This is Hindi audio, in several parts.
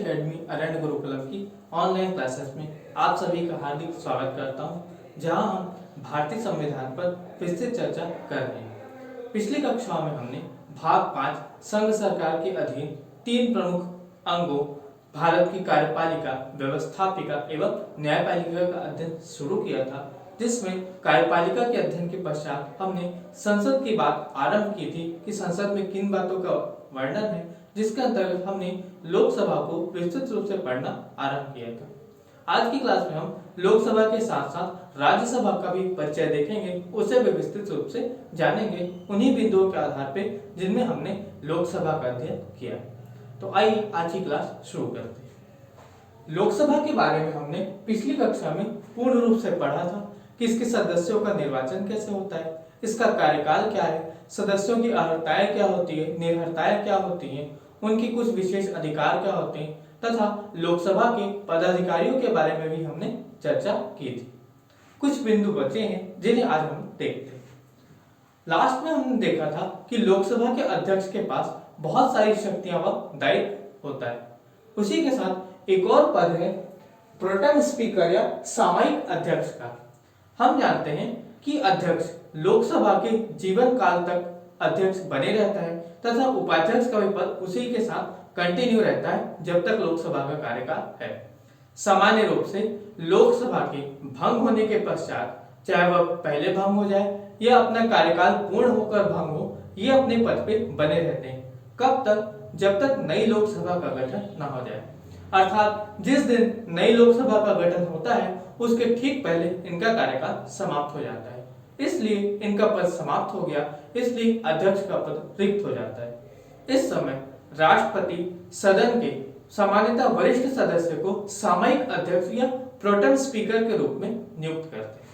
एकेडमी अरण्य गुरुकुलम की ऑनलाइन क्लासेस में आप सभी का हार्दिक स्वागत करता हूं, जहां हम भारतीय संविधान पर विस्तृत चर्चा कर रहे हैं। पिछली कक्षाओं में हमने भाग 5 संघ सरकार के अधीन 3 प्रमुख अंगों भारत की कार्यपालिका, व्यवस्थापिका एवं न्यायपालिका का अध्ययन शुरू किया था, जिसमें कार्यपालिका के अध्ययन के पश्चात हमने संसद की बात आरंभ की थी कि संसद में किन बातों का वर्णन है, जिसके अंतर्गत हमने लोकसभा को विस्तृत रूप से पढ़ना आरंभ किया था। आज की क्लास में हम लोकसभा के साथ साथ राज्यसभा का भी परिचय देखेंगे, उसे भी विस्तृत रूप से जानेंगे उन्हीं बिंदुओं के आधार पे जिनमें हमने लोकसभा का अध्ययन किया। तो आइए आज की क्लास शुरू करते हैं। लोकसभा के बारे में हमने पिछली कक्षा में पूर्ण रूप से पढ़ा था कि इसके सदस्यों का निर्वाचन कैसे होता है, इसका कार्यकाल क्या है, सदस्यों की अर्हताएं क्या होती है, निर्भरताएं क्या होती हैं, उनकी कुछ विशेष अधिकार क्या होते हैं तथा लोकसभा के पदाधिकारियों के बारे में भी हमने चर्चा की थी। कुछ बिंदु बचे हैं जिन्हें आज हम देखते हैं। लास्ट में हमने देखा था कि लोकसभा के अध्यक्ष के पास बहुत सारी शक्तियां व दायित्व होता है। उसी के साथ एक और पद है प्रोटेम स्पीकर या सामयिक अध्यक्ष का। हम जानते हैं कि अध्यक्ष लोकसभा के जीवन काल तक अध्यक्ष बने रहता है तथा उपाध्यक्ष का भी पद उसी के साथ कंटिन्यू रहता है जब तक लोकसभा का कार्यकाल है। सामान्य रूप से लोकसभा के भंग होने के पश्चात, चाहे वह पहले भंग हो जाए या अपना कार्यकाल पूर्ण होकर भंग हो, ये अपने पद पे बने रहते हैं। कब तक? जब तक नई लोकसभा का गठन न हो जाए, अर्थात जिस दिन नई लोकसभा का गठन होता है उसके ठीक पहले इनका कार्यकाल समाप्त हो जाता है। इसलिए इनका पद समाप्त हो गया, इसलिए अध्यक्ष का पद रिक्त हो जाता है। इस समय राष्ट्रपति सदन के सामान्यतः वरिष्ठ सदस्य को सामयिक अध्यक्ष या प्रोटेम स्पीकर के रूप में नियुक्त करते हैं।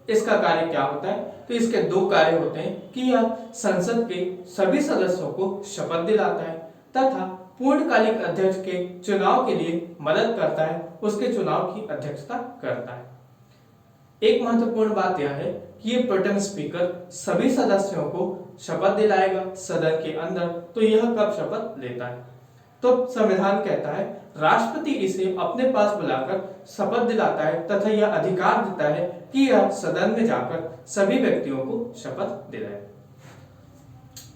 इसका कार्य क्या होता है? तो इसके 2 कार्य होते हैं कि यह संसद के सभी सदस्यों को शपथ दिलाता है तथा पूर्णकालिक अध्यक्ष के चुनाव के लिए मदद करता है, उसके चुनाव की अध्यक्षता करता है। एक महत्वपूर्ण बात यह है कि ये प्रोटेम स्पीकर सभी सदस्यों को शपथ दिलाएगा सदन के अंदर। तो यह कब शपथ लेता है? तो संविधान कहता है राष्ट्रपति इसे अपने पास बुलाकर शपथ दिलाता है तथा यह अधिकार देता है कि यह सदन में जाकर सभी व्यक्तियों को शपथ दिलाए।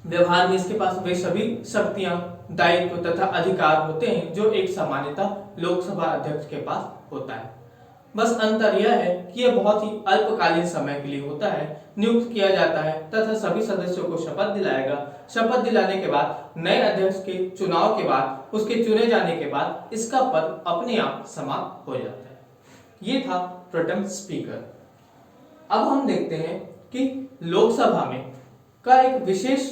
व्यवहार में इसके पास वे सभी शक्तियां, दायित्व तथा अधिकार होते हैं जो एक सामान्यतः लोकसभा अध्यक्ष के पास होता है। बस अंतर यह है कि यह बहुत ही अल्पकालीन समय के लिए होता है, नियुक्त किया जाता है तथा सभी सदस्यों को शपथ दिलाएगा। शपथ दिलाने के बाद नए अध्यक्ष के चुनाव के बाद, उसके चुने जाने के बाद इसका पद अपने आप समाप्त हो जाता है। ये था प्रोटेम स्पीकर। अब हम देखते हैं कि लोकसभा में का एक विशेष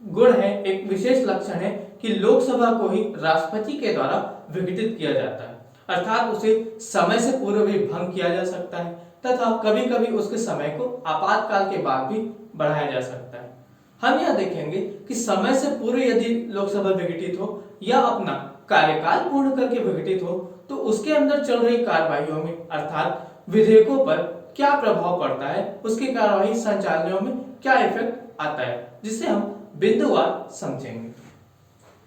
गुण है, एक विशेष लक्षण है कि लोकसभा को ही राष्ट्रपति के द्वारा विघटित किया जाता है, अर्थात उसे समय से पूर्व भी भंग किया जा सकता है तथा कभी कभी उसके समय को आपातकाल के बाद भी बढ़ाया जा सकता है। हम यह देखेंगे कि समय से पूर्व यदि लोकसभा विघटित हो या अपना कार्यकाल पूर्ण करके विघटित हो तो उसके अंदर चल रही कार्यवाहियों में, अर्थात विधेयकों पर क्या प्रभाव पड़ता है, उसकी कार्यवाही संचालनों में क्या इफेक्ट आता है, जिसे हम बिंदुवार समझेंगे।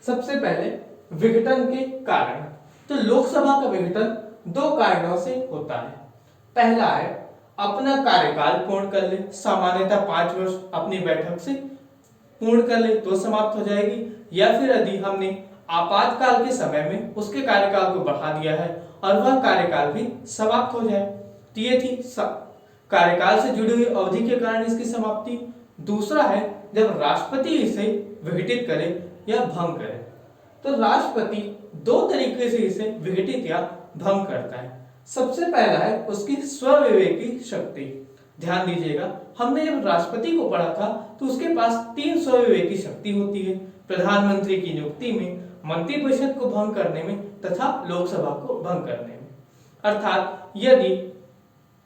सबसे पहले विघटन के कारण। तो लोकसभा का विघटन 2 कारणों से होता है। पहला है अपना कार्यकाल पूर्ण कर ले, सामान्यतः 5 वर्ष अपनी बैठक से पूर्ण कर ले तो समाप्त हो जाएगी, या फिर यदि हमने आपातकाल के समय में उसके कार्यकाल को बढ़ा दिया है और वह कार्यकाल भी समाप्त हो जाए। तो ये थी कार्यकाल से जुड़ी हुई अवधि के कारण इसकी समाप्ति। दूसरा है जब राष्ट्रपति इसे विघटित करे या भंग करे। तो राष्ट्रपति 2 तरीके से इसे विघटित या भंग करता है। सबसे पहला है उसकी स्वविवेकी शक्ति। ध्यान दीजिएगा, हमने जब राष्ट्रपति को पढ़ा था तो उसके पास 3 स्वविवेकी शक्ति होती है: प्रधानमंत्री की नियुक्ति में, मंत्रिपरिषद को भंग करने में तथा लोकसभा को भंग करने में। अर्थात यदि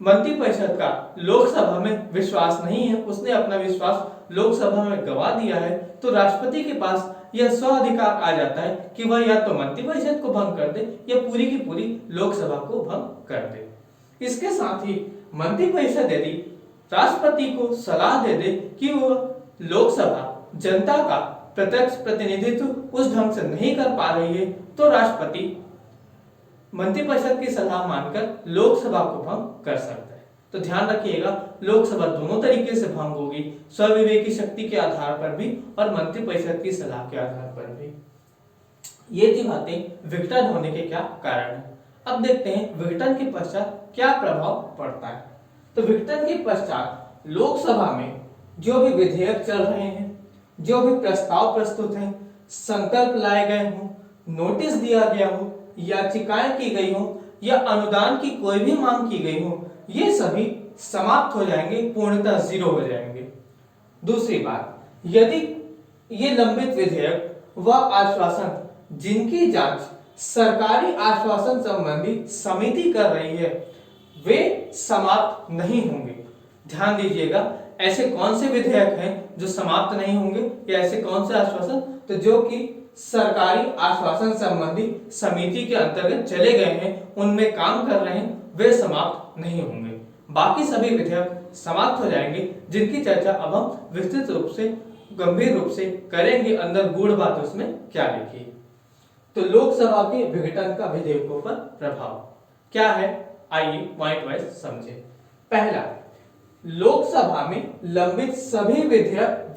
मंत्रिपरिषद का लोकसभा में विश्वास नहीं है, उसने अपना विश्वास लोकसभा में गंवा दिया है, तो राष्ट्रपति के पास यह स्व अधिकार आ जाता है कि वह या तो मंत्रिपरिषद को भंग कर दे या पूरी की पूरी लोकसभा को भंग कर दे। इसके साथ ही मंत्रिपरिषद यदि राष्ट्रपति को सलाह दे दे कि वह लोकसभा जनता का प्रत्यक्ष प्रतिनिधित्व उस ढंग से नहीं कर पा रही है तो राष्ट्रपति मंत्रिपरिषद की सलाह मानकर लोकसभा को भंग कर सकता है। तो ध्यान रखिएगा, लोकसभा दोनों तरीके से भंग होगी, स्वविवेक की शक्ति के आधार पर भी और मंत्रिपरिषद की सलाह के आधार पर भी। ये थी बातें विघटन होने के क्या कारण है। अब देखते हैं विघटन के पश्चात क्या प्रभाव पड़ता है। तो विघटन के पश्चात लोकसभा में जो भी विधेयक चल रहे हैं, जो भी प्रस्ताव प्रस्तुत हैं, संकल्प लाए गए हों, नोटिस दिया गया हो, याचिकाएं की गई हो या अनुदान की कोई भी मांग की गई हो, ये सभी समाप्त हो जाएंगे, पूर्णतः जीरो हो जाएंगे। दूसरी बात, यदि ये लंबित विधेयक व आश्वासन जिनकी जांच सरकारी आश्वासन संबंधी समिति कर रही है वे समाप्त नहीं होंगे। ध्यान दीजिएगा, ऐसे कौन से विधेयक हैं जो समाप्त नहीं होंगे या ऐसे कौन से आश्वासन, तो जो कि सरकारी आश्वासन संबंधी समिति के अंतर्गत चले गए हैं, उनमें काम कर रहे हैं, वे समाप्त नहीं होंगे। बाकी सभी विधेयक समाप्त हो जाएंगे जिनकी चर्चा अब हम विस्तृत रूप से, गंभीर रूप से करेंगे। अंदर गूढ़ बात उसमें क्या लिखी है। तो लोकसभा के विघटन का विधेयकों पर प्रभाव क्या है, आइए पॉइंट वाइज समझे। पहला, लोकसभा में लंबित सभी विधेयक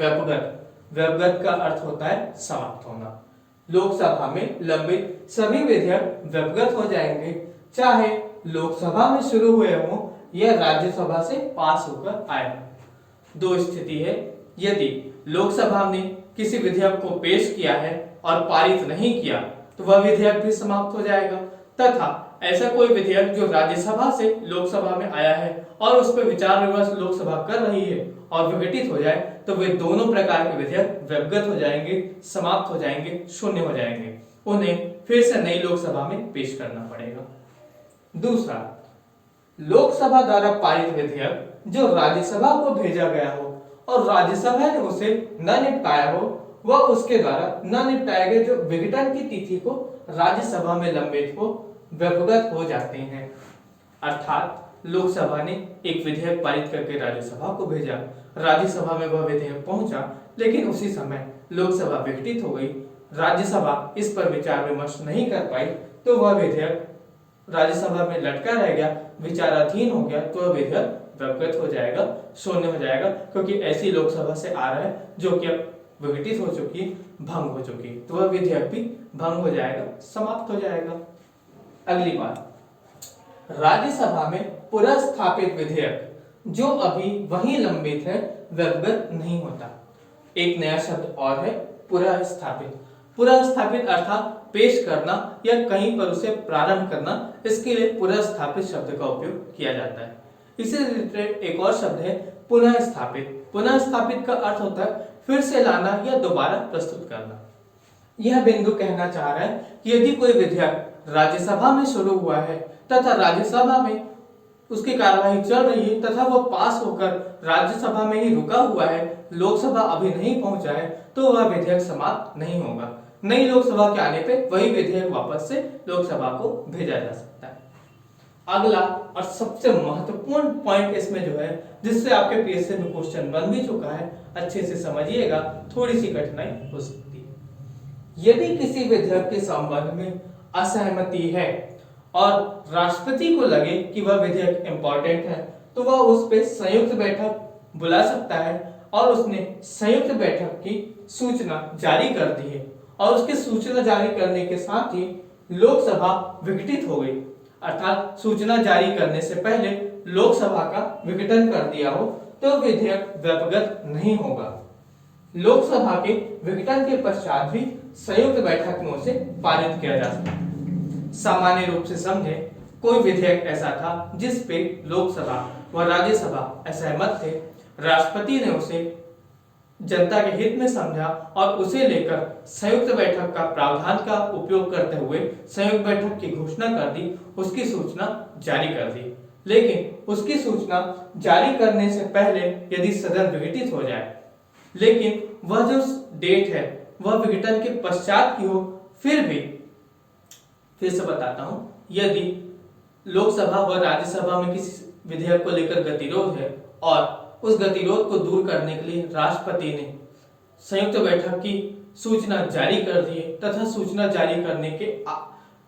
व्यवगत का अर्थ होता है समाप्त होना। लोकसभा में लंबित सभी विधेयक व्यवगत हो जाएंगे, चाहे लोकसभा में शुरू हुए हों या राज्यसभा से पास होकर आए हों। दो स्थिति है, यदि लोकसभा ने किसी विधेयक को पेश किया है और पारित नहीं किया तो वह विधेयक भी समाप्त हो जाएगा, तथा ऐसा कोई विधेयक जो राज्यसभा से लोकसभा में आया है और उस पर विचार विमर्श लोकसभा कर रही है और विघटित हो जाए तो वे दोनों प्रकार के विधेयक व्यवगत हो जाएंगे, समाप्त हो जाएंगे, शून्य हो जाएंगे। उन्हें फिर से नई लोकसभा में पेश करना पड़ेगा। दूसरा, लोकसभा द्वारा पारित विधेयक जो राज्यसभा को भेजा गया हो और राज्यसभा ने उसे न निपटाया हो, वह उसके द्वारा न निपटाए गए जो विघटन की तिथि को राज्यसभा में लंबित हो व्यवगत हो जाते हैं। अर्थात लोकसभा ने एक विधेयक पारित करके राज्यसभा को भेजा, राज्यसभा में वह विधेयक पहुंचा, लेकिन उसी समय लोकसभा विघटित हो गई, राज्यसभा इस पर विचार विमर्श नहीं कर पाई, तो वह विधेयक राज्यसभा में लटका रह गया, विचाराधीन हो गया, तो वह विधेयक व्यवगत हो जाएगा, शून्य हो जाएगा, क्योंकि ऐसी लोकसभा से आ रहा है जो कि अब विघटित हो चुकी, भंग हो चुकी, तो वह विधेयक भी भंग हो जाएगा, समाप्त हो जाएगा। अगली बात, राज्यसभा में पुनर्स्थापित विधेयक जो अभी वहीं लंबित है व्यवगत नहीं होता। एक नया शब्द और है, पुनर्स्थापित। पुनर्स्थापित अर्थात पेश करना या कहीं पर उसे प्रारंभ करना, इसके लिए पुनर्स्थापित शब्द का उपयोग किया जाता है। इससे रिलेटेड एक और शब्द है पुनः स्थापित। पुनः स्थापित का अर्थ होता है फिर से लाना या दोबारा प्रस्तुत करना। यह बिंदु कहना चाह रहा है कि यदि कोई विधेयक राज्यसभा में शुरू हुआ है तथा राज्यसभा में उसकी कार्यवाही चल रही है तथा वो पास होकर राज्यसभा में ही रुका हुआ है, लोकसभा अभी नहीं पहुंचा है, तो वह विधेयक समाप्त नहीं होगा। नई लोकसभा के आने पे वही विधेयक वापस से लोकसभा को भेजा जा सकता है। अगला और सबसे महत्वपूर्ण पॉइंट इसमें जो है, जिससे आपके पीएससी में क्वेश्चन बन भी चुका है, अच्छे से समझिएगा, थोड़ी सी कठिनाई हो सकती है। यदि किसी विधेयक के संबंध में असहमति है और राष्ट्रपति को लगे कि वह विधेयक इंपॉर्टेंट है, तो वह उस पर संयुक्त बैठक बुला सकता है और उसने संयुक्त बैठक की सूचना जारी कर दी है और उसकी सूचना जारी करने के साथ ही लोकसभा विघटित हो गई, अर्थात सूचना जारी करने से पहले लोकसभा का विघटन कर दिया हो, तो विधेयक व्यवगत नहीं होगा। लोकसभा के विघटन के पश्चात भी संयुक्त बैठक में उसे पारित किया जा सकता है। सामान्य रूप से समझे, कोई विधेयक ऐसा था जिस पे लोकसभा व राज्यसभा असहमत थे, राष्ट्रपति ने उसे जनता के हित में समझा और उसे लेकर संयुक्त बैठक का प्रावधान का उपयोग करते हुए संयुक्त बैठक की घोषणा कर दी, उसकी सूचना जारी कर दी। लेकिन उसकी सूचना जारी करने से पहले यदि सदन विघटित हो जाए, लेकिन वह जो डेट है वह विघटन के पश्चात की हो, फिर से बताता हूं, यदि लोकसभा व राज्यसभा में किसी विधेयक को लेकर गतिरोध है और उस गतिरोध को दूर करने के लिए राष्ट्रपति ने संयुक्त बैठक की सूचना जारी कर दी है तथा सूचना जारी करने के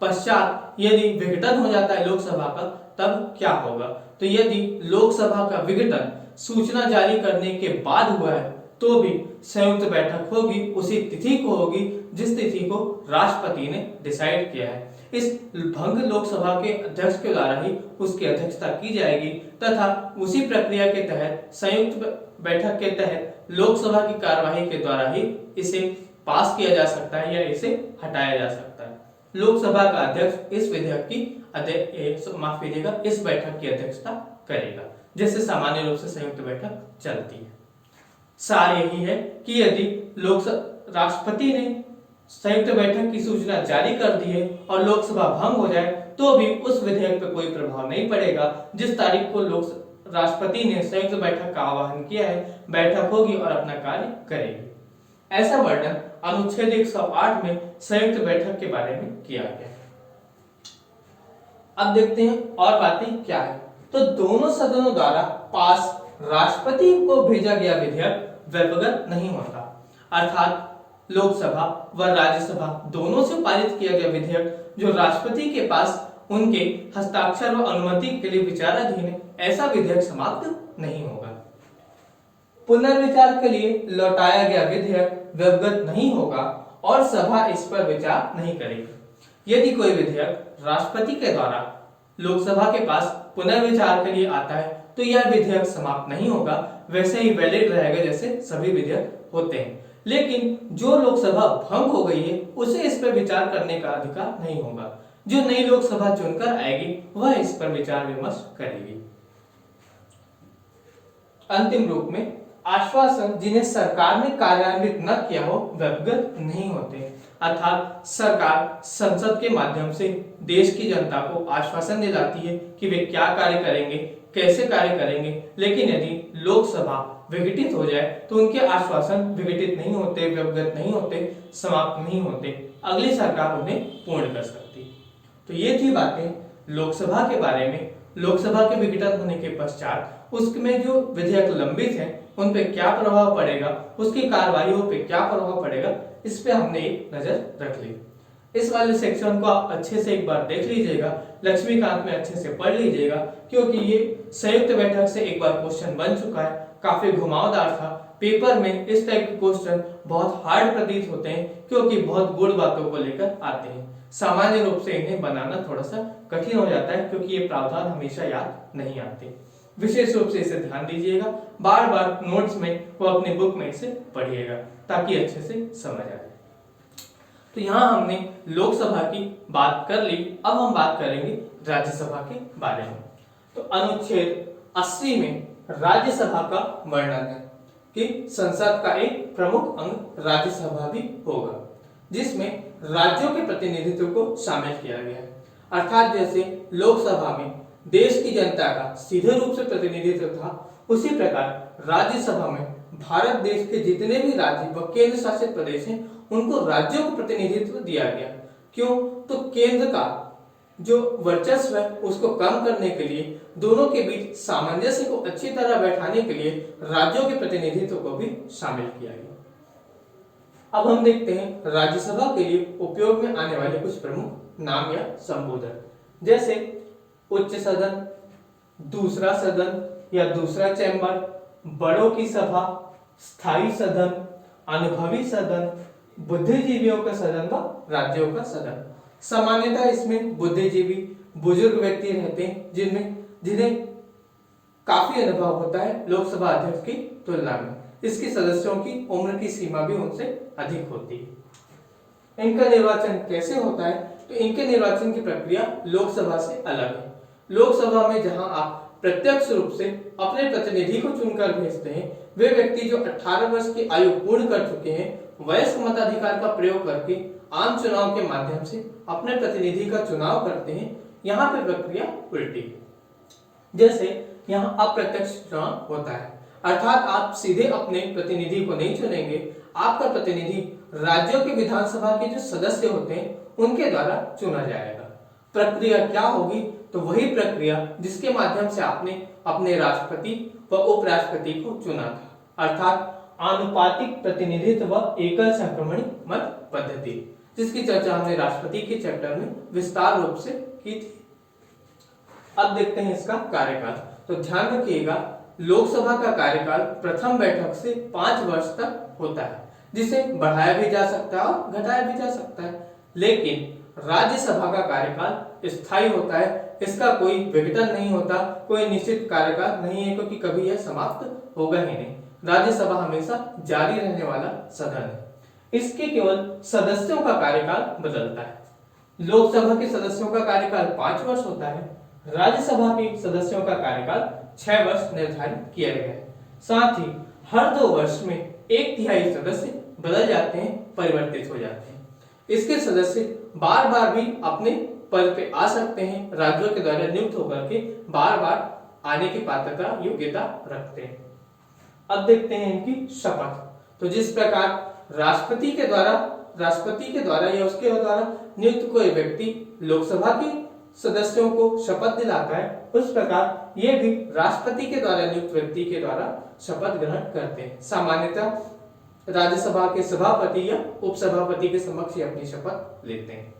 पश्चात यदि विघटन हो जाता है लोकसभा का, तब क्या होगा? तो यदि लोकसभा का विघटन सूचना जारी करने के बाद हुआ है तो भी संयुक्त बैठक होगी, उसी तिथि को होगी जिस तिथि को राष्ट्रपति ने डिसाइड किया है। इस भंग लोकसभा के अध्यक्ष के द्वारा ही उसकी अध्यक्षता की जाएगी तथा उसी प्रक्रिया के तहत संयुक्त बैठक के तहत लोकसभा की कार्यवाही के द्वारा ही इसे पास किया जा सकता है या इसे हटाया जा सकता है। लोकसभा का अध्यक्ष इस विधेयक की माफ कीजिएगा इस बैठक की अध्यक्षता करेगा, जैसे सामान्य रूप से संयुक्त बैठक चलती है। सार यही है कि यदि राष्ट्रपति ने संयुक्त बैठक की सूचना जारी कर दी है और लोकसभा भंग हो जाए तो भी उस विधेयक पर कोई प्रभाव नहीं पड़ेगा। जिस तारीख को राष्ट्रपति ने संयुक्त बैठक का आह्वान किया है, बैठक होगी और अपना कार्य करेगी। ऐसा वर्णन अनुच्छेद 108 में संयुक्त बैठक के बारे में किया गया है। अब देखते हैं और बातें क्या है। तो दोनों सदनों द्वारा पास राष्ट्रपति को भेजा गया विधेयक व्यवगत नहीं होता, अर्थात लोकसभा व राज्यसभा दोनों से पारित किया गया विधेयक जो राष्ट्रपति के पास उनके हस्ताक्षर व अनुमति के लिए विचाराधीन है, ऐसा विधेयक समाप्त नहीं होगा। पुनर्विचार के लिए लौटाया गया विधेयक व्यवगत नहीं होगा और सभा इस पर विचार नहीं करेगी। यदि कोई विधेयक राष्ट्रपति के द्वारा लोकसभा के पास पुनर्विचार के लिए आता है तो यह विधेयक समाप्त नहीं होगा, वैसे ही वैलिड रहेगा जैसे सभी विधेयक होते हैं। लेकिन जो लोकसभा भंग हो गई है उसे इस पर विचार करने का अधिकार नहीं होगा। जो नई लोकसभा चुनकर आएगी वह इस पर विचार विमर्श करेगी। अंतिम रूप में आश्वासन जिन्हें सरकार ने कार्यान्वित न किया हो व्यवगत नहीं होते, अर्थात सरकार संसद के माध्यम से देश की जनता को आश्वासन दिलाती है कि वे क्या कार्य करेंगे, कैसे कार्य करेंगे, लेकिन यदि लोकसभा विघटित हो जाए तो उनके आश्वासन विघटित नहीं होते, व्यवगत नहीं होते, समाप्त नहीं होते, अगली सरकार उन्हें पूर्ण कर सकती। तो ये थी बातें लोकसभा के बारे में। लोकसभा के विघटन होने के पश्चात उसमें जो विधेयक लंबित हैं उन पे क्या प्रभाव पड़ेगा, उसकी कार्यवाहियों पे क्या प्रभाव पड़ेगा, इस पे हमने एक नजर रख ली। इस वाले सेक्शन को आप अच्छे से एक बार देख लीजिएगा, लक्ष्मीकांत में अच्छे से पढ़ लीजिएगा, क्योंकि ये संयुक्त बैठक से एक बार क्वेश्चन बन चुका है, काफी घुमावदार था। पेपर में इस टाइप के क्वेश्चन बहुत हार्ड प्रतीत होते हैं क्योंकि बहुत गुड़ बातों को लेकर आते हैं। सामान्य रूप से इन्हें बनाना थोड़ा सा कठिन हो जाता है क्योंकि ये प्रावधान हमेशा याद नहीं आते। विशेष रूप से इसे ध्यान दीजिएगा, बार बार नोट्स में वो अपने बुक में इसे पढ़िएगा ताकि अच्छे से समझ आए। तो यहाँ हमने लोकसभा की बात कर ली, अब हम बात करेंगे राज्यसभा के बारे में। तो अनुच्छेद 80 में राज्यसभा का वर्णन है कि संसद का एक प्रमुख अंग राज्यसभा भी होगा, जिसमें राज्यों के प्रतिनिधित्व को शामिल किया गया है। अर्थात जैसे लोकसभा में देश की जनता का सीधे रूप से प्रतिनिधित्व था, उसी प्रकार राज्यसभा में भारत देश के जितने भी राज्य व केंद्र शासित प्रदेश हैं उनको राज्यों को प्रतिनिधित्व दिया गया। क्यों? तो केंद्र का जो वर्चस्व है उसको कम करने के लिए, दोनों के बीच सामंजस्य को अच्छी तरह बैठाने के लिए राज्यों के प्रतिनिधित्व को भी शामिल किया गया। अब हम देखते हैं राज्यसभा के लिए उपयोग में आने वाले कुछ प्रमुख नाम या संबोधन, जैसे उच्च सदन, दूसरा सदन या दूसरा चैम्बर, बड़ों की सभा, स्थायी सदन, अनुभवी सदन, बुद्धिजीवियों का सदन व राज्यों का सदन। सामान्यतः इसमें बुद्धिजीवी बुजुर्ग व्यक्ति रहते हैं जिन्हें काफी अनुभव होता है लोकसभा अध्यक्ष की तुलना में। इसके सदस्यों की उम्र की सीमा भी उनसे अधिक होती है। इनका निर्वाचन कैसे होता है? तो इनके निर्वाचन की प्रक्रिया लोकसभा से अलग है। लोकसभा में जहां आप प्रत्यक्ष रूप से अपने प्रतिनिधि को चुनकर भेजते हैं, वे व्यक्ति जो 18 वर्ष की आयु पूर्ण कर चुके हैं वयस्क मताधिकार का प्रयोग करके आम चुनाव के माध्यम से अपने प्रतिनिधि का चुनाव करते हैं। यहाँ पे प्रक्रिया उल्टी है, जैसे यहाँ अप्रत्यक्ष चुनाव होता है, अर्थात आप सीधे अपने प्रतिनिधि को नहीं चुनेंगे, आपका प्रतिनिधि राज्यों के विधानसभा के जो सदस्य होते हैं उनके द्वारा चुना जाएगा। प्रक्रिया क्या होगी? तो वही प्रक्रिया जिसके माध्यम से आपने अपने राष्ट्रपति व उपराष्ट्रपति को चुना था, अर्थात आनुपातिक प्रतिनिधित्व व एकल संक्रमणी मत पद्धति, जिसकी चर्चा हमने राष्ट्रपति के चैप्टर में विस्तार रूप से की थी। अब देखते हैं इसका कार्यकाल। तो ध्यान रखिएगा, लोकसभा का कार्यकाल प्रथम बैठक से 5 वर्ष तक होता है, जिसे बढ़ाया भी जा सकता है और घटाया भी जा सकता है। लेकिन राज्यसभा का कार्यकाल स्थायी होता है, इसका कोई विघटन नहीं होता, कोई निश्चित कार्यकाल नहीं है, क्योंकि कभी यह समाप्त होगा ही नहीं। राज्यसभा हमेशा जारी रहने वाला सदन है। इसके केवल सदस्यों का कार्यकाल बदलता है। लोकसभा के सदस्यों का कार्यकाल 5 वर्ष होता है, राज्यसभा के सदस्यों का कार्यकाल 6 वर्ष निर्धारित किया गया है। साथ ही हर 2 वर्ष में 1/3 सदस्य बदल जाते हैं, परिवर्तित हो जाते हैं। इसके सदस्य बार बार भी अपने पद पे आ सकते हैं, राज्यों के द्वारा नियुक्त होकर के बार बार आने की पात्रता योग्यता रखते हैं। अब देखते हैं इनकी शपथ। तो जिस प्रकार राष्ट्रपति के द्वारा या उसके द्वारा नियुक्त कोई व्यक्ति लोकसभा के सदस्यों को शपथ दिलाता है, उस प्रकार ये भी राष्ट्रपति के द्वारा नियुक्त व्यक्ति के द्वारा शपथ ग्रहण करते हैं। सामान्यतः राज्यसभा के सभापति या उपसभापति के समक्ष अपनी शपथ लेते हैं।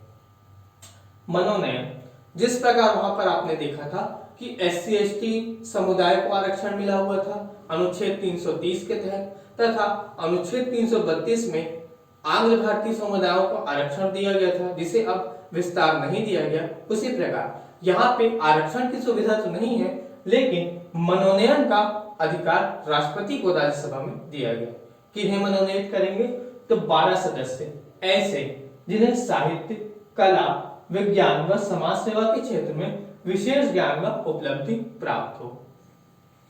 मनोनयन, जिस प्रकार वहां पर आपने देखा था कि SC/ST समुदाय को आरक्षण मिला हुआ था अनुच्छेद 330 के तहत, तथा अनुच्छेद 332 में आंग्ल भारतीय समुदायों को आरक्षण दिया गया था, जिसे अब विस्तार नहीं दिया गया। उसी प्रकार यहाँ पे आरक्षण की सुविधा तो नहीं है, लेकिन मनोनयन का अधिकार राष्ट्रपति को राज्यसभा में दिया गया। किन्हें मनोनीत करेंगे? तो 12 सदस्य ऐसे जिन्हें साहित्य, कला, विज्ञान व समाज सेवा के क्षेत्र में विशेष ज्ञान व उपलब्धि प्राप्त हो।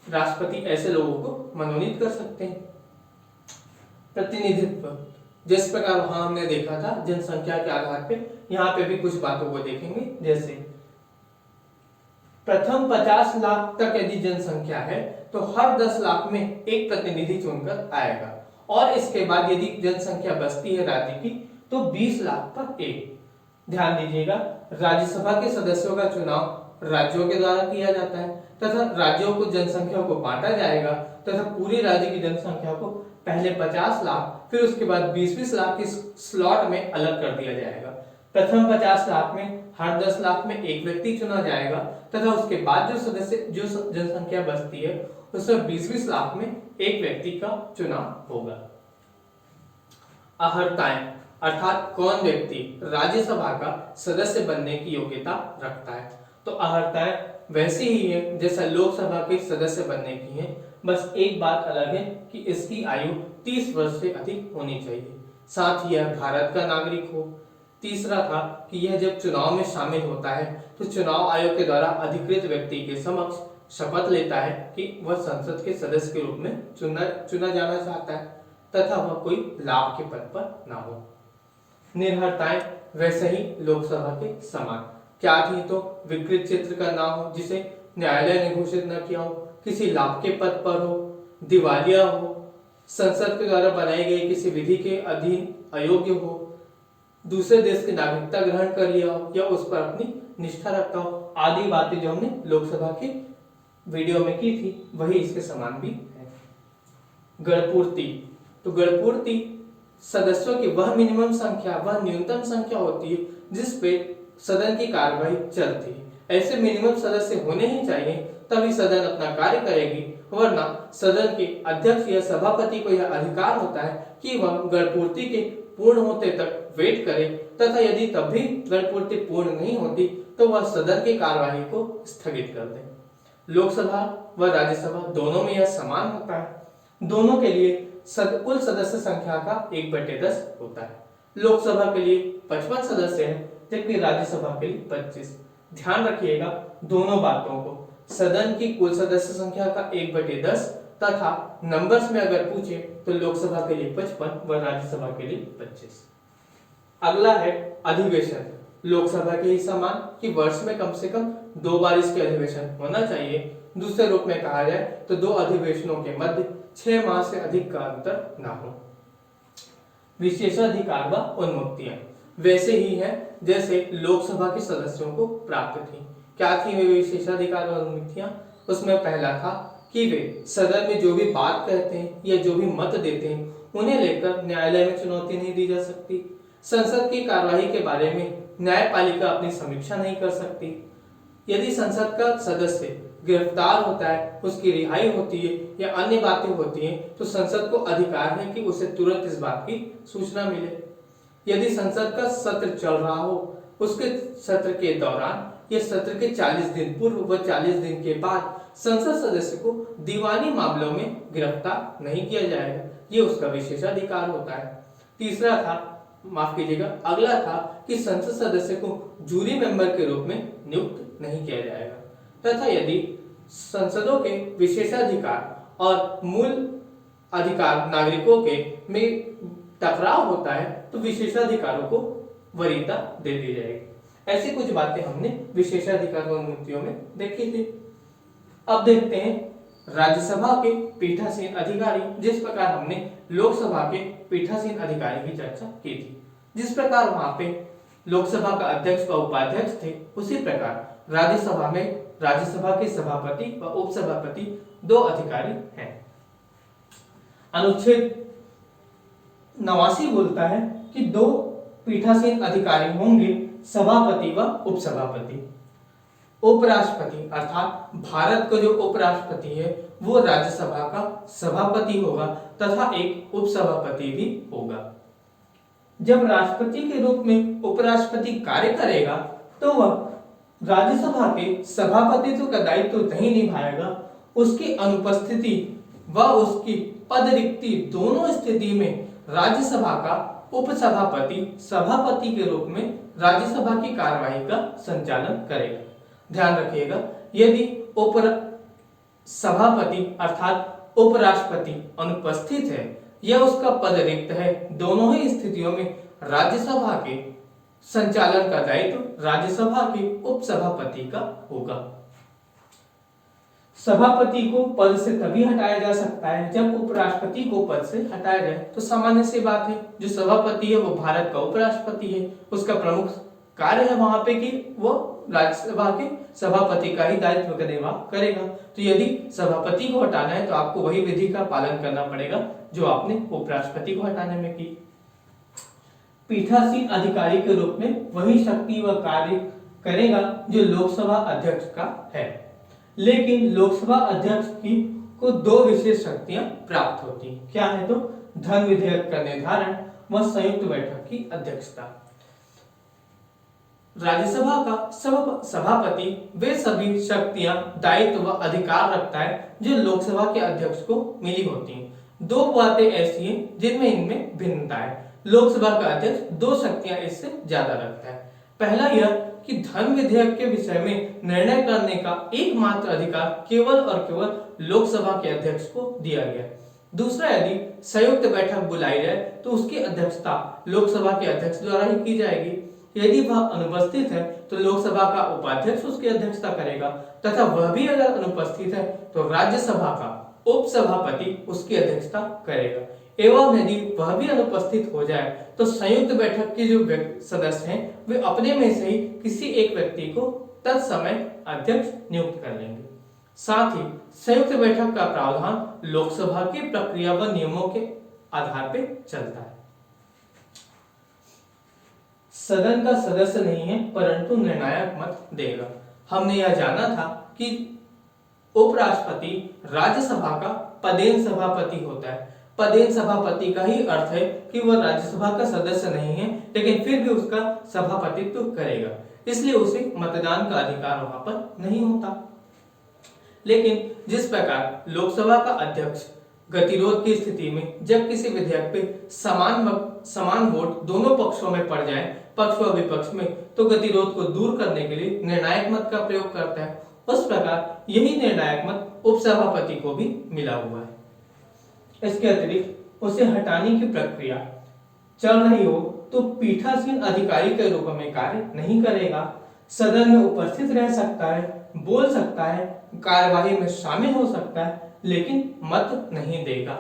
राष्ट्रपति ऐसे लोगों को मनोनीत कर सकते हैं। प्रतिनिधित्व, जिस प्रकार वहां हमने देखा था जनसंख्या के आधार पे, यहाँ पे भी कुछ बातों को देखेंगे। जैसे प्रथम 50 लाख तक यदि जनसंख्या है तो हर 10 लाख में एक प्रतिनिधि चुनकर आएगा, और इसके बाद यदि जनसंख्या बचती है राज्य की तो 20 लाख पर एक। ध्यान दीजिएगा, राज्यसभा के सदस्यों का चुनाव राज्यों के द्वारा किया जाता है, तथा राज्यों को जनसंख्या को बांटा जाएगा, तथा पूरी राज्य की जनसंख्या को पहले 50 लाख फिर उसके बाद 20-20 लाख के स्लॉट में अलग कर दिया जाएगा। प्रथम 50 लाख में हर 10 लाख में एक व्यक्ति चुना जाएगा, तथा उसके बाद जो जनसंख्या बचती है उसमें 20-20 लाख में एक व्यक्ति का चुनाव होगा। अहर्ताएं, अर्थात कौन व्यक्ति राज्यसभा का सदस्य बनने की योग्यता रखता है। तो अहर्ताएं वैसी ही है जैसा लोकसभा के सदस्य बनने की है, बस एक बात अलग है कि इसकी आयु 30 वर्ष से अधिक होनी चाहिए, साथ ही यह भारत का नागरिक हो। तीसरा था कि यह जब चुनाव में शामिल होता है तो चुनाव आयोग के द्वारा अधिकृत व्यक्ति के समक्ष शपथ लेता है कि वह संसद के सदस्य के रूप में चुना जाना चाहता है, तथा वह कोई लाभ के पद पर ना हो। निर्हरताएं वैसे ही लोकसभा के समान क्या थी? तो विकृत चित्र का ना हो, जिसे न्यायालय ने घोषित न किया हो, किसी लाभ के पद पर हो, दिवालिया हो, संसद के द्वारा बनाई गई किसी विधि के अधीन अयोग्य हो, दूसरे देश की नागरिकता ग्रहण कर लिया हो, या उस पर अपनी निष्ठा रखता हो, आदि बातें जो हमने लोकसभा की वीडियो में की थी वही इसके समान भी है। गणपूर्ति, तो गणपूर्ति सदस्यों की वह मिनिमम संख्या, वह न्यूनतम संख्या होती है जिस पे सदन की कार्यवाही चलती है। ऐसे मिनिमम सदस्य होने ही चाहिए, तभी सदन अपना कार्य करेगी, वरना सदन के अध्यक्ष या सभापति को यह अधिकार होता है कि वह गणपूर्ति के पूर्ण होते तक वेट करे, तथा यदि तब भी गणपूर्ति पूर्ण नहीं होती तो वह सदन की कार्यवाही को स्थगित कर दे। लोकसभा व राज्यसभा दोनों में यह समान होता है। दोनों के लिए कुल सदस्य संख्या का 1/10 होता है। लोकसभा के लिए 55 सदस्य हैं, जबकि राज्यसभा के लिए 25। ध्यान रखिएगा दोनों बातों को, सदन की कुल सदस्य संख्या का 1/10 तथा नंबर्स में अगर पूछे तो लोकसभा के लिए 55 व राज्यसभा के लिए 25। अगला है अधिवेशन। लोकसभा के ही समान कि वर्ष में कम से कम 2 बार इसके अधिवेशन होना चाहिए। दूसरे रूप में कहा जाए तो 2 अधिवेशनों के मध्य 6 माह से अधिक का अंतर ना हो। विशेषाधिकार व उन्मुक्तियां वैसे ही है जैसे लोकसभा के सदस्यों को प्राप्त थी। क्या थी वे विशेषाधिकार व उन्मुक्तियां? उसमें पहला था कि वे सदन में जो भी बात कहते हैं या जो भी मत देते हैं उन्हें लेकर न्यायालय में चुनौती नहीं दी जा सकती। संसद की कार्यवाही के बारे में न्यायपालिका अपनी समीक्षा नहीं कर सकती। यदि संसद का सदस्य गिरफ्तार होता है, उसकी रिहाई होती है या अन्य बातें होती हैं, तो संसद को अधिकार है कि उसे तुरंत इस बात की सूचना मिले। यदि संसद का सत्र चल रहा हो, उसके सत्र के दौरान या सत्र के 40 दिन पूर्व व 40 दिन के बाद संसद सदस्य को दीवानी मामलों में गिरफ्तार नहीं किया जाएगा, ये उसका विशेषाधिकार होता है। तीसरा था, माफ कीजिएगा, अगला था कि संसद सदस्य को जूरी मेंबर के रूप में नियुक्त नहीं किया जाएगा, तथा यदि संसदों के विशेषाधिकार और मूल अधिकार नागरिकों के में टकराव होता है तो विशेषाधिकारों को वरीयता दे दी जाएगी। ऐसी कुछ बातें हमने विशेषाधिकार अनुमतियों में देखी थी। अब देखते हैं राज्यसभा के पीठासीन अधिकारी, जिस प्रकार हमने लोकसभा के पीठासीन अधिकारी की चर्चा की थी। जिस प्रकार वहां पे लोकसभा का अध्यक्ष व उपाध्यक्ष थे, उसी प्रकार राज्यसभा में राज्यसभा के सभापति व उपसभापति 2 अधिकारी हैं। अनुच्छेद 89 बोलता है कि 2 पीठासीन अधिकारी होंगे, सभापति व उपसभापति। उपराष्ट्रपति अर्थात भारत का जो उपराष्ट्रपति है वो राज्यसभा का सभापति होगा तथा एक उपसभापति भी होगा। जब राष्ट्रपति के रूप में उपराष्ट्रपति कार्य करेगा तो वह राज्यसभा के सभापतित्व का दायित्व नहीं निभाएगा। उसकी अनुपस्थिति व उसकी पद रिक्ति दोनों स्थिति में राज्यसभा का उपसभापति सभापति के रूप में राज्यसभा की कार्यवाही का संचालन करेगा। ध्यान रखिएगा, यदि उप सभापति अर्थात उपराष्ट्रपति अनुपस्थित है या उसका पद रिक्त है, दोनों ही स्थितियों में राज्यसभा के संचालन का दायित्व राज्यसभा के उपसभापति का होगा। सभापति को पद से तभी हटाया जा सकता है जब उपराष्ट्रपति को पद से हटाया जाए। तो सामान्य सी बात है, जो सभापति है वो भारत का उपराष्ट्रपति है, उसका प्रमुख कार्य है वहां पे कि वो राज्यसभा के सभापति का ही दायित्व का निर्वाह करेगा। तो यदि सभापति को हटाना है तो आपको वही विधि का पालन करना पड़ेगा जो आपने उपराष्ट्रपति को हटाने में की। पीठासीन अधिकारी के रूप में वही शक्ति व कार्य करेगा जो लोकसभा अध्यक्ष का है, लेकिन लोकसभा अध्यक्ष की को 2 विशेष शक्तियां प्राप्त होती हैं। क्या है? तो धन विधेयक का निर्धारण व संयुक्त बैठक की अध्यक्षता। राज्यसभा का सभापति वे सभी शक्तियां, दायित्व व अधिकार रखता है जो लोकसभा के अध्यक्ष को मिली होती हैं। 2 बातें ऐसी हैं जिनमें इनमें भिन्नता है। लोकसभा का अध्यक्ष 2 शक्तियां इससे ज्यादा रखता है। पहला यह कि धन विधेयक के विषय में निर्णय करने का एकमात्र अधिकार केवल और केवल लोकसभा के अध्यक्ष को दिया गया। दूसरा, यदि संयुक्त बैठक बुलाई जाए तो उसकी अध्यक्षता लोकसभा के अध्यक्ष द्वारा ही की जाएगी। यदि वह अनुपस्थित है तो लोकसभा का उपाध्यक्ष उसकी अध्यक्षता करेगा, तथा वह भी अगर अनुपस्थित है तो राज्यसभा का उपसभापति उसकी अध्यक्षता करेगा। एवं यदि वह भी अनुपस्थित हो जाए तो संयुक्त बैठक के जो सदस्य हैं वे अपने में से ही किसी एक व्यक्ति को तत्समय अध्यक्ष नियुक्त कर लेंगे। साथ ही संयुक्त बैठक का प्रावधान लोकसभा की प्रक्रिया व नियमों के आधार पर चलता है। सदन का सदस्य नहीं है परंतु निर्णायक मत देगा। हमने यह जाना था कि उपराष्ट्रपति राज्यसभा का पदेन सभापति होता है। पदेन सभापति का ही अर्थ है कि वह राज्यसभा का सदस्य नहीं है लेकिन फिर भी उसका सभापतित्व करेगा, इसलिए उसे मतदान का अधिकार वहां पर नहीं होता। लेकिन जिस प्रकार लोकसभा का अध्यक्ष गतिरोध की स्थिति में जब किसी विधेयक पे समान वोट दोनों पक्षों में पड़ जाए, पक्ष व विपक्ष में, तो गतिरोध को दूर करने के लिए निर्णायक मत का प्रयोग करता है। उस प्रकार यही निर्णायक मत उपसभापति को भी मिला हुआ है। इसके अतिरिक्त उसे हटाने की प्रक्रिया चल रही हो तो पीठासीन अधिकारी के रूप में कार्य नहीं करेगा। सदन में उपस्थित रह सकता है, बोल सकता है, कार्यवाही में शामिल हो सकता है, लेकिन मत नहीं देगा।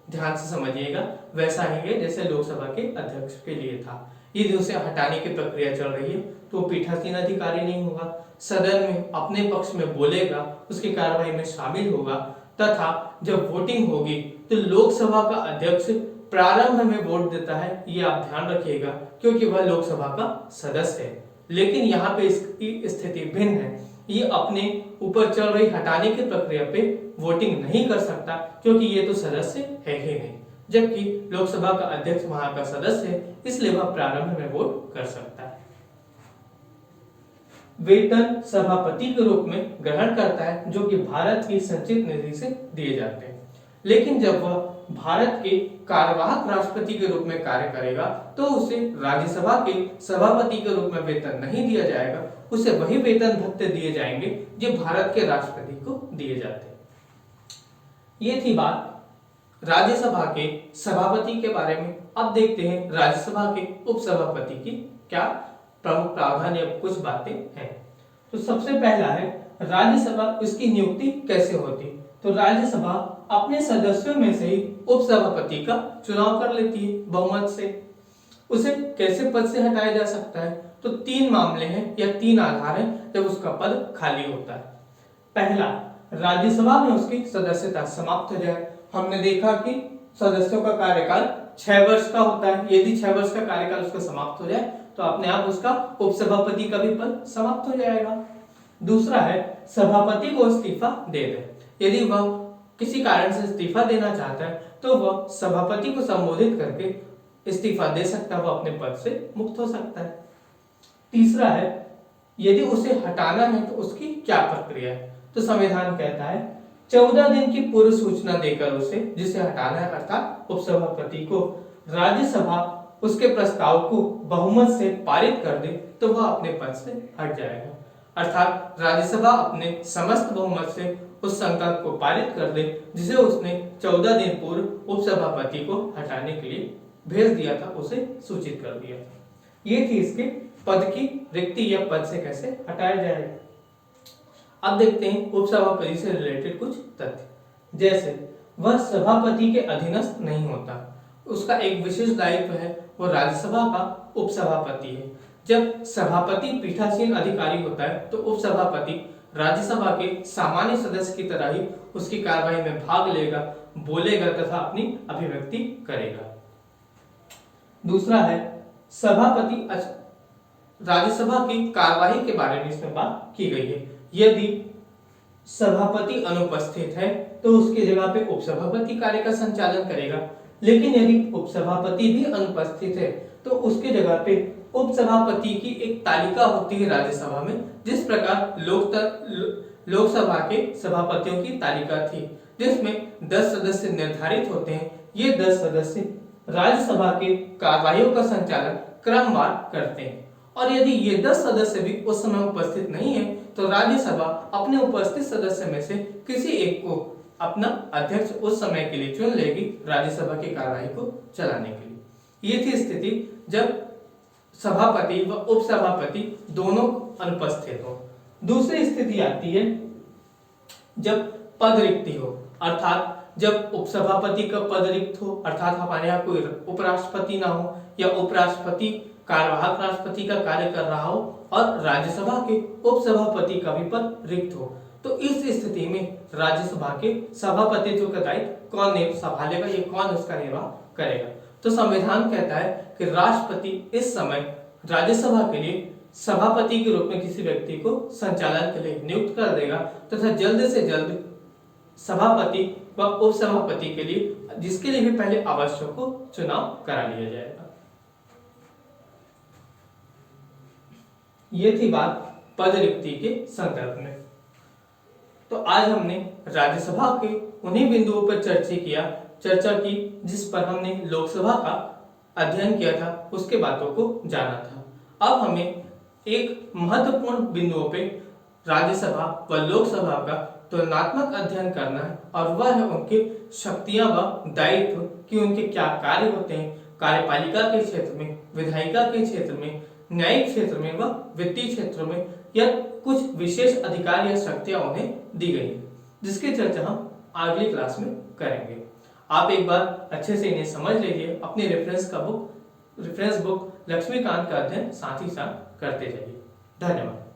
ध्यान से समझिएगा, वैसा ही है जैसे लोकसभा के अध्यक्ष के लिए था। यदि उसे हटाने की प्रक्रिया चल रही है तो पीठासीन अधिकारी नहीं होगा, सदन में अपने पक्ष में बोलेगा, उसकी कार्यवाही में शामिल होगा, तथा जब वोटिंग होगी तो लोकसभा का अध्यक्ष प्रारंभ में वोट देता है, ये आप ध्यान रखिएगा, क्योंकि वह लोकसभा का सदस्य है। लेकिन यहाँ पे इसकी स्थिति भिन्न है, ये अपने ऊपर चल रही हटाने की प्रक्रिया पे वोटिंग नहीं कर सकता, क्योंकि ये तो सदस्य है ही नहीं, जबकि लोकसभा का अध्यक्ष वहां का सदस्य है, इसलिए वह प्रारंभ में वोट कर सकता है। वेतन सभापति के रूप में ग्रहण करता है, जो कि भारत की संचित निधि से दिए जाते हैं। लेकिन जब वह भारत के कार्यवाहक राष्ट्रपति के रूप में कार्य करेगा तो उसे राज्यसभा के सभापति के रूप में वेतन नहीं दिया जाएगा, उसे वही वेतन भत्ते दिए जाएंगे जो भारत के राष्ट्रपति को दिए जाते हैं। ये थी बात राज्यसभा के सभापति के बारे में। अब देखते हैं राज्यसभा के उपसभापति की क्या प्रमुख प्रावधान या कुछ बातें हैं। तो सबसे पहला है राज्यसभा, इसकी नियुक्ति कैसे होती। तो राज्यसभा अपने सदस्यों में से ही उपसभापति का चुनाव कर लेती है बहुमत से। उसे कैसे पद से हटाया जा सकता है, तो 3 मामले हैं या 3 आधार हैं जब उसका पद खाली होता है। पहला, राज्यसभा में उसकी सदस्यता समाप्त हो जाए। हमने देखा कि सदस्यों का कार्यकाल 6 वर्ष का होता है, यदि 6 वर्ष का कार्यकाल उसका समाप्त हो जाए तो अपने आप उसका उपसभापति का भी पद समाप्त हो जाएगा। दूसरा है सभापति को इस्तीफा दे दे। यदि वह किसी कारण से इस्तीफा देना चाहता है तो वह सभापति को संबोधित करके इस्तीफा दे सकता है, वह अपने पद से मुक्त हो सकता है। तीसरा है यदि उसे हटाना है तो उसकी क्या प्रक्रिया है। तो संविधान कहता है 14 दिन की पूर्व सूचना देकर उसे जिसे हटाना है अर्थात उपसभापति को राज्यसभा उसके प्रस्ताव को बहुमत से पारित कर दे तो वह अपने पद से हट जाएगा। अर्थात राज्यसभा अपने समस्त बहुमत से उस संकल्प को पारित कर दे जिसे उसने 14 दिन पूर्व उपसभापति को हटाने के लिए भेज दिया था, उसे सूचित कर दिया था। ये थी इसके पद की रिक्ति या पद से कैसे हटाया जाएगा। अब देखते हैं उपसभापति से रिलेटेड कुछ तथ्य, जैसे वह सभापति के अधीनस्थ नहीं होता, उसका एक विशेष दायित्व है, वो राज्यसभा का उपसभापति है। जब सभापति पीठासीन अधिकारी होता है तो उपसभापति राज्यसभा के सामान्य सदस्य की तरह ही उसकी कार्यवाही में भाग लेगा, बोलेगा तथा अपनी अभिव्यक्ति करेगा। दूसरा है सभापति, राज्यसभा की कार्यवाही के बारे में इसमें बात की गई है। यदि सभापति अनुपस्थित है तो उसकी जगह पे उपसभापति कार्य का संचालन करेगा, लेकिन यदि उपसभापति भी अनुपस्थित है तो उसकी जगह पे उपसभापति की एक तालिका होती है राज्यसभा में, जिस प्रकार लोकसभा के सभापतियों की तालिका थी, जिसमें 10 सदस्य निर्धारित होते हैं। ये 10 सदस्य राज्यसभा के कार्यवाहियों का संचालन क्रमवार करते हैं, और यदि ये 10 सदस्य भी उस समय उपस्थित नहीं है तो राज्यसभा अपने उपस्थित सदस्य में से किसी एक को अपना अध्यक्ष उस समय के लिए चुन लेगी राज्यसभा की कार्यवाही को चलाने के लिए। ये थी स्थिति जब सभापति व उपसभापति दोनों अनुपस्थित हो। दूसरी स्थिति आती है जब पद रिक्ति हो, अर्थात जब उपसभापति का पद रिक्त हो, अर्थात हमारे यहाँ कोई उपराष्ट्रपति ना हो या उपराष्ट्रपति कार्यवाहक राष्ट्रपति का कार्य कर रहा हो और राज्यसभा के उपसभापति का भी पद रिक्त हो, तो इस स्थिति में राज्यसभा के सभापतित्व का दायित्व कौन संभालेगा, ये कौन उसका निर्वाह करेगा। तो संविधान कहता है कि राष्ट्रपति इस समय राज्यसभा के लिए सभापति के रूप में किसी व्यक्ति को संचालन के लिए नियुक्त कर देगा तथा जल्द से जल्द सभापति व उपसभापति के लिए, जिसके लिए भी पहले आवश्यक हो, चुनाव करा लिया जाएगा। ये थी बात पद रिक्ति के संदर्भ में। तो आज हमने राज्यसभा के उन्हीं बिंदुओं पर चर्चा की जिस पर हमने लोकसभा का अध्ययन किया था, उसके बातों को जाना था। अब हमें एक महत्वपूर्ण बिंदुओं पे राज्यसभा व लोकसभा का तुलनात्मक अध्ययन करना है, और वह है उनके शक्तियां व दायित्व कि उनके क्या कार्य होते हैं कार्यपालिका के क्षेत्र में, विधायिका के क्षेत्र में, न्यायिक क्षेत्र में व वित्तीय क्षेत्र में, या कुछ विशेष अधिकार या शक्तियां उन्हें दी गई, जिसकी चर्चा हम अगली क्लास में करेंगे। आप एक बार अच्छे से इन्हें समझ लीजिए, अपनी रेफरेंस बुक लक्ष्मीकांत का अध्ययन साथ ही साथ करते जाइए। धन्यवाद।